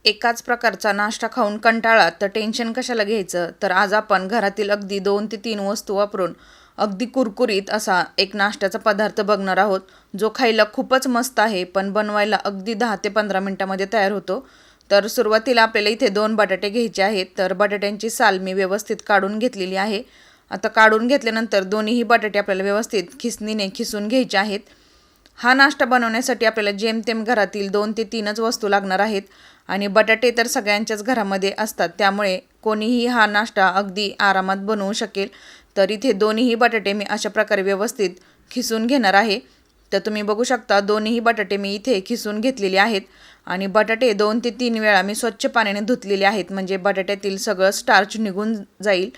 एकाच प्रकारचा नाश्ता खाऊन कंटाळा तर टेन्शन कशाला घ्यायचं. तर आज आपण घरातील अगदी 2 ते 3 वस्तू वापरून अगदी कुरकुरीत असा एक नाश्त्याचा पदार्थ बघणार आहोत, जो खायला खूपच मस्त आहे, पण बनवायला अगदी 10 ते 15 मिनिटांमध्ये तयार होतो. तर सुरुवातीला आपल्याला इथे 2 बटाटे घ्यायचे आहेत. तर बटाट्यांची साल मी व्यवस्थित काढून घेतलेली आहे. आता काढून घेतल्यानंतर दोन्हीही बटाटे आपल्याला व्यवस्थित खिसणीने खिसून घ्यायचे आहेत. हा नाश्ता बनवण्यासाठी आपल्याला जेमतेम घरातील 2 ते 3च वस्तू लागणार आहेत आणि बटाटे तर सगळ्यांच्याच घरामध्ये असतात, त्यामुळे कोणीही हा नाश्ता अगदी आरामात बनवू शकेल. तर इथे दोन्हीही बटाटे मी अशा प्रकारे व्यवस्थित खिसून घेणार आहे. तर तुम्ही बघू शकता दोन्हीही बटाटे मी इथे खिसून घेतलेले आहेत आणि बटाटे 2 ते 3 वेळा मी स्वच्छ पाण्याने धुतलेले आहेत, म्हणजे बटाट्यातील सगळं स्टार्च निघून जाईल.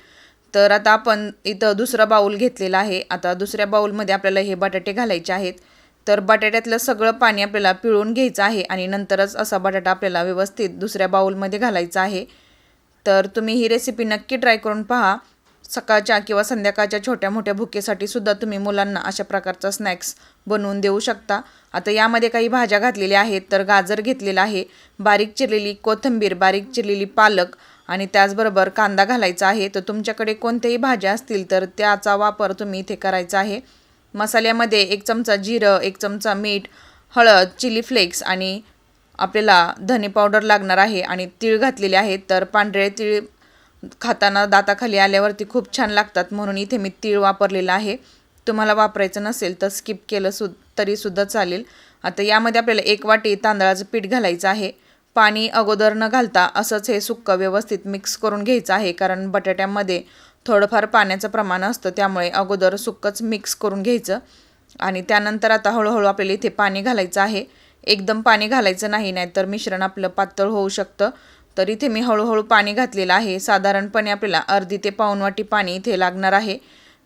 तर आता आपण इथं दुसरा बाऊल घेतलेला आहे. आता दुसऱ्या बाऊलमध्ये आपल्याला हे बटाटे घालायचे आहेत. तर बटाट्यातलं सगळं पाणी आपल्याला पिळून घ्यायचं आहे आणि नंतरच असा बटाटा आपल्याला व्यवस्थित दुसऱ्या बाऊलमध्ये घालायचा आहे. तर तुम्ही ही रेसिपी नक्की ट्राय करून पहा. सकाळच्या किंवा संध्याकाळच्या छोट्या मोठ्या भुकेसाठी सुद्धा तुम्ही मुलांना अशा प्रकारचा स्नॅक्स बनवून देऊ शकता. आता यामध्ये काही भाज्या घातलेल्या आहेत. तर गाजर घेतलेला आहे, बारीक चिरलेली कोथिंबीर, बारीक चिरलेली पालक आणि त्याचबरोबर कांदा घालायचा आहे. तर तुमच्याकडे कोणत्याही भाज्या असतील तर त्याचा वापर तुम्ही इथे करायचा आहे. मसाल्यामध्ये 1 चमचा जिरं, 1 चमचा मीठ, हळद, चिली फ्लेक्स आणि आपल्याला धने पावडर लागणार आहे आणि तीळ घातलेले आहेत. तर पांढरे तीळ खाताना दाताखाली आल्यावरती खूप छान लागतात, म्हणून इथे मी तीळ वापरलेला आहे. तुम्हाला वापरायचं नसेल तर स्किप केलं तरीसुद्धा चालेल. आता यामध्ये आपल्याला 1 वाटी तांदळाचं पीठ घालायचं आहे. पाणी अगोदर न घालता असंच हे सुक्कं व्यवस्थित मिक्स करून घ्यायचं आहे, कारण बटाट्यामध्ये थोडंफार पाण्याचं प्रमाण असतं, त्यामुळे अगोदर सुक्कंच मिक्स करून घ्यायचं आणि त्यानंतर आता हळूहळू आपल्याला इथे पाणी घालायचं आहे. एकदम पाणी घालायचं नाही, नाहीतर मिश्रण आपलं पातळ होऊ शकतं. तर इथे मी हळूहळू पाणी घातलेलं आहे. साधारणपणे आपल्याला अर्धी ते पाऊण वाटी पाणी इथे लागणार आहे.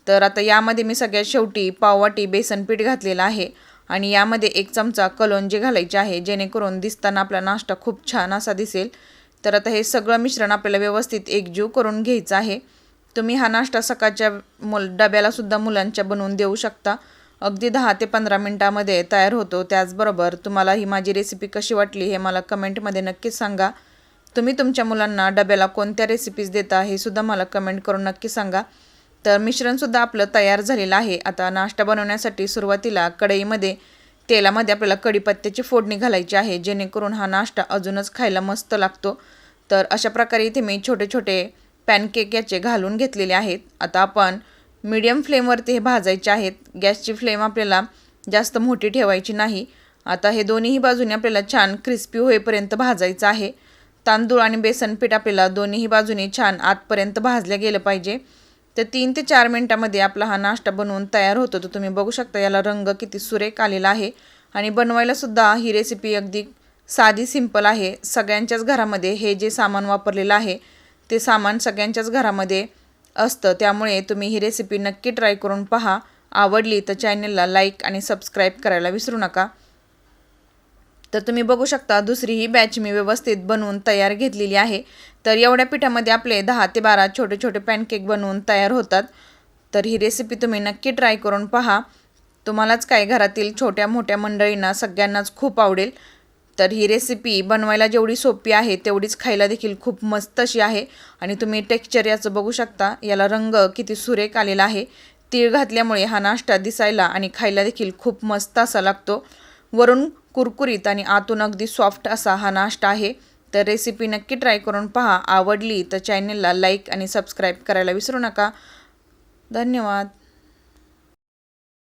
तर आता यामध्ये मी सगळ्यात शेवटी पाव वाटी बेसन पीठ घातलेलं आहे आणि यामध्ये 1 चमचा कलोंजी घालायचे आहे, जेणेकरून दिसताना आपला नाश्ता खूप छान असा दिसेल. तर आता हे सगळं मिश्रण आपल्याला व्यवस्थित एकजीव करून घ्यायचं आहे. तुम्ही हा नाश्ता सकाळच्या डब्यालासुद्धा मुलांच्या बनवून देऊ शकता. अगदी 10 ते 15 मिनटामध्ये तयार होतो. त्याचबरोबर तुम्हाला ही माझी रेसिपी कशी वाटली हे मला कमेंटमध्ये नक्कीच सांगा. तुम्ही तुमच्या मुलांना डब्याला कोणत्या रेसिपीज देता हे सुद्धा मला कमेंट करून नक्की सांगा. तर मिश्रणसुद्धा आपलं तयार झालेलं आहे. आता नाश्ता बनवण्यासाठी सुरुवातीला कढईमध्ये तेलामध्ये आपल्याला कढीपत्त्याची फोडणी घालायची आहे, जेणेकरून हा नाश्ता अजूनच खायला मस्त लागतो. तर अशा प्रकारे इथे मी छोटे छोटे पॅनकेक याचे घालून घेतलेले आहेत. आता आपण मीडियम फ्लेमवरती हे भाजायचे आहेत. गॅसची फ्लेम आपल्याला जास्त मोठी ठेवायची नाही. आता हे दोन्हीही बाजूने आपल्याला छान क्रिस्पी होईपर्यंत भाजायचं आहे. तांदूळ आणि बेसन पीठ आपल्याला दोन्हीही बाजूने छान आतपर्यंत भाजलं गेलं पाहिजे. तर 3 ते 4 मिनटामध्ये आपला हा नाश्ता बनवून तयार होतो. तर तुम्ही बघू शकता याला रंग किती सुरेख आलेला आहे आणि बनवायलासुद्धा ही रेसिपी अगदी साधी सिंपल आहे. सगळ्यांच्याच घरामध्ये हे जे सामान वापरलेलं आहे ते सामान सगळ्यांच्याच घरामध्ये असतं, त्यामुळे तुम्ही ही रेसिपी नक्की ट्राय करून पहा. आवडली तर चॅनलला लाईक आणि सबस्क्राईब करायला विसरू नका. तर तुम्ही बघू शकता दुसरी ही बॅच मी व्यवस्थित बनवून तयार घेतलेली आहे. तर एवढ्या पिठामध्ये आपले 10 ते 12 छोटे छोटे पॅनकेक बनवून तयार होतात. तर ही रेसिपी तुम्ही नक्की ट्राय करून पहा. तुम्हालाच काय, घरातील छोट्या मोठ्या मंडळींना सगळ्यांनाच खूप आवडेल. तर ही रेसिपी बनवायला जेवढी सोपी आहे तेवढीच खायला देखील खूप मस्त अशी आहे आणि तुम्ही टेक्स्चर याचं बघू शकता. याला रंग किती सुरेख आलेला आहे. तीळ घातल्यामुळे हा नाश्ता दिसायला आणि खायला देखील खूप मस्त असा लागतो. वरून कुरकुरीत आणि आतून अगदी सॉफ्ट असा हा नाश्ता आहे. तर रेसिपी नक्की ट्राय करून पहा. आवडली तर चॅनलला लाईक आणि सबस्क्राईब करायला विसरू नका. धन्यवाद.